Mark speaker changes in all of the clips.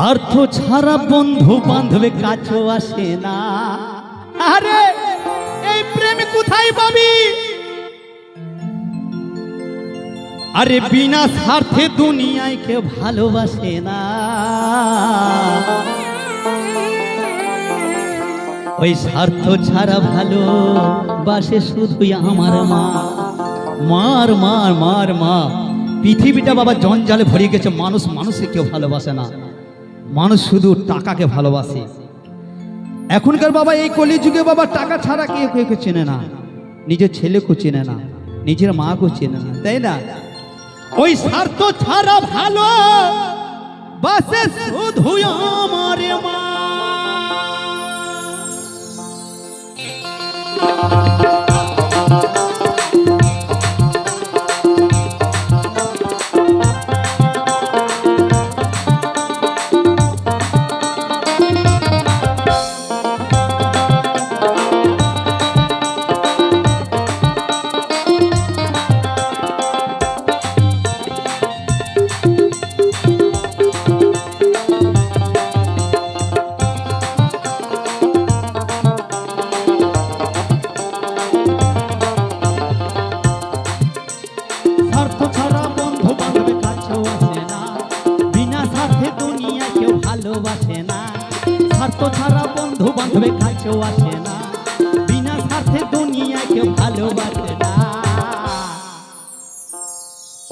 Speaker 1: স্বার্থ ছাড়া বন্ধু বান্ধবে কাছেও আসে না। আরে এই প্রেম কোথায় পাবি? আরে বিনা স্বার্থে দুনিয়ায় কেউ ভালোবাসে না। ওই স্বার্থ ছাড়া ভালোবাসে শুধুই আমার মা। মার মার মার মা। পৃথিবীটা বাবা জঞ্জালে ভরে গেছে, মানুষ মানুষকে কেউ ভালোবাসে না, মানুষ শুধু টাকাকে ভালোবাসে। এখনকার বাবা এই কলিযুগে বাবা টাকা ছাড়া কেউ কেউ চেনে না, নিজের ছেলেকেও চেনে না, নিজের মাকেও চেনে না, তাই না? ওই স্বার্থ ছাড়া ভালো বাসে শুধু আমার মা। স্বার্থ ছাড়া বন্ধু বান্ধবে কাছেও আসে না, বিনা স্বার্থে দুনিয়া কেউ ভালোবাসে না।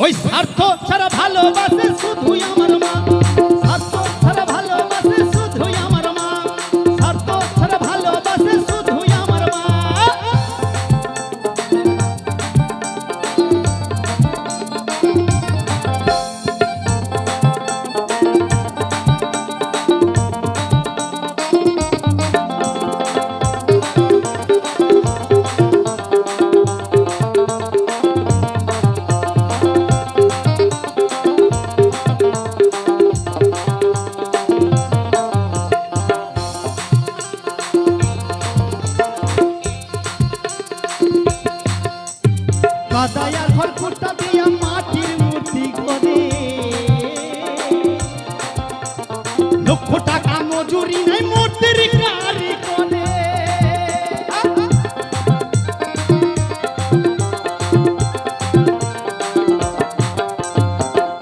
Speaker 1: ওই স্বার্থ ছাড়া ভালোবাসে শুধুই আমার মা। স্বার্থ ছাড়া ভালোবাসে শুধুই আমার মা। স্বার্থ ছাড়া ভালোবাসে শুধুই আমার মা। কাদায়ার ঘর খুঁটা দিয়া মাটির মূর্তি করে, লক্ষ টাকা মজুরি নাই মূর্তির কারি করে।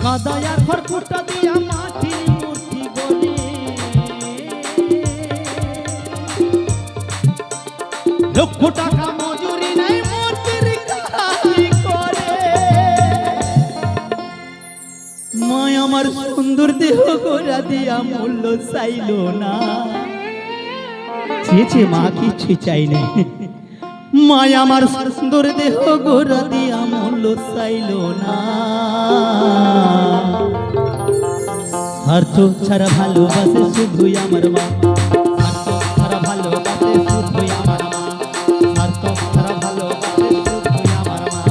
Speaker 1: কাদায়ার ঘর খুঁটা দিয়া মাটির মূর্তি করে, লক্ষ টাকা মজুরি নাই মূর্তির কারি করে। মায় আমার সুন্দর দেহ গোরা দিয়া মূল্য চাইল না, চেয়েছে মা কিছু চাই নাই। মায় আমার সুন্দর দেহ গোরা দিয়া মূল্য চাইল না। স্বার্থ ছাড়া ভালোবাসে শুধুই আমার মা। স্বার্থ ছাড়া ভালোবাসে শুধুই আমার মা। স্বার্থ ছাড়া ভালোবাসে শুধুই আমার মা।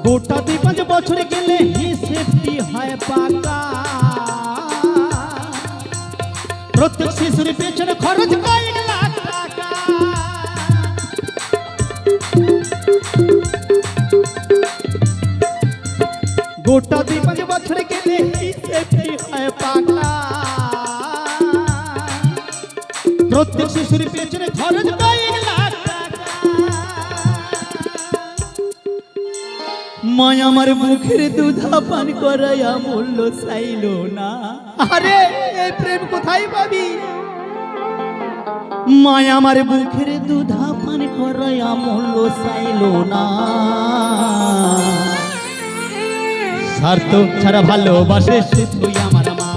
Speaker 1: গোটা 2-5 বছর গেলে হিসেবটি হয় পাকা। প্রত্যেক শিশুর পেছনে খরচ কয়েক লাখ টাকা। গোটা 2-5 বছর গেলে হিসেবটি হয় পাকা। প্রত্যেক শিশুর পেছনে খরচ কয়েক লাখ টাকা। মায় আমার মুখের দুধা পান করাইয়া মূল্য চাইল না। আরে এই প্রেম কোথায় পাবি? মায় আমার মুখের দুধা পান করাইয়া মূল্য চাইল না। স্বার্থ ছাড়া ভালোবাসে শুধুই আমার মা।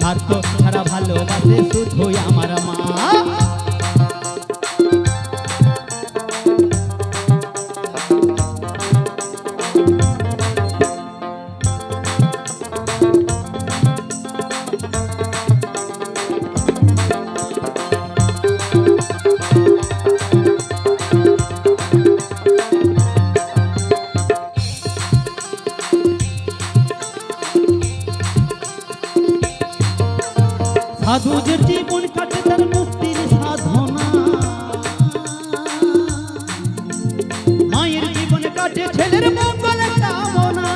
Speaker 1: স্বার্থ ছাড়া ভালোবাসে শুধুই আমার মা। সাধুদের জীবন কাটে তার মুক্তির সাধনা, মায়ের জীবন কাটে ছেলের মঙ্গলের কামনা।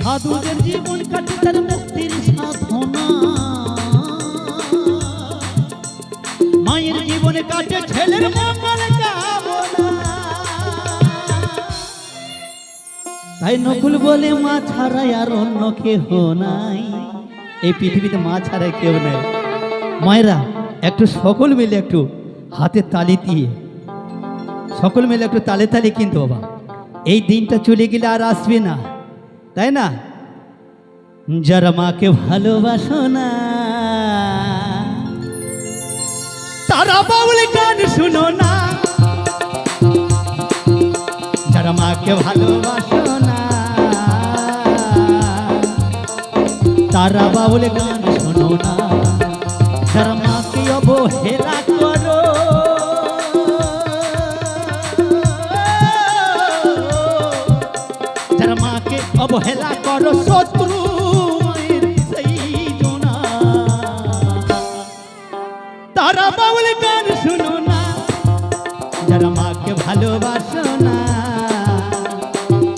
Speaker 1: সাধুদের জীবন কাটে তার মুক্তির সাধনা, মায়ের জীবনে কাটে ছেলের মঙ্গলের কামনা। তাই নকুল বলে মা ছাড়া আর অন্য কেহ নাই, এই পৃথিবীতে মা ছাড়া কেউ নাই। মায়েরা একটু সকল মিলে একটু হাতে তালি দিয়ে, সকল মিলে একটু তালে তালে কিন্তু বাবা, এই দিনটা চলে গেলে আর আসবে না, তাই না? যারা মাকে ভালোবাসো না তারা বাউল গান শুনো না, যারা মাকে ভালোবাসো না তারা বাউল গান শোনো না, যারা মাকে অবহেলা করো যারা মাকে অবহেলা করো শত্রু মায়ের সেই জোনা, তারা বাউল গান শুনো না, যারা মাকে ভালোবাসো না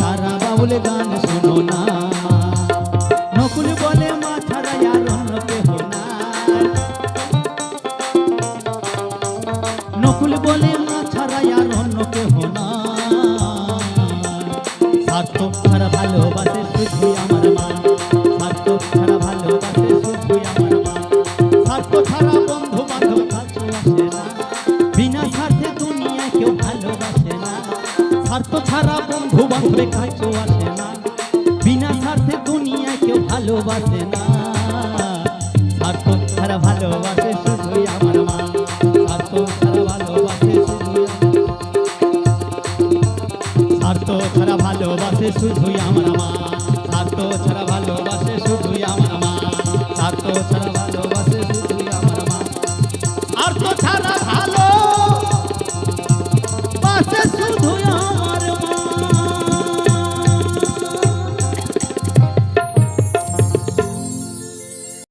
Speaker 1: তারা বাউল গান শুনো না। নকুল বলে মা ছাড়া আর অন্য কেহ নাই, নকুল বলে মা ছাড়া আর অন্য কেহ নাই। স্বার্থ ছাড়া ভালোবাসে শুধু আমার মা, স্বার্থ ছাড়া ভালোবাসে শুধু আমার মা, স্বার্থ ছাড়া বন্ধু বান্ধব কাছে আসে না, বিনা স্বার্থে দুনিয়ায় কেউ ভালোবাসে না। স্বার্থ ছাড়া বন্ধু বান্ধবের কাছে আসে না, বিনা স্বার্থে দুনিয়ায় কেউ ভালোবাসে না। স্বার্থ ছাড়া ভালোবাসে শুধুই আমার মা, স্বার্থ ছাড়া ভালোবাসে শুধুই, স্বার্থ ছাড়া ভালোবাসে শুধুই আমার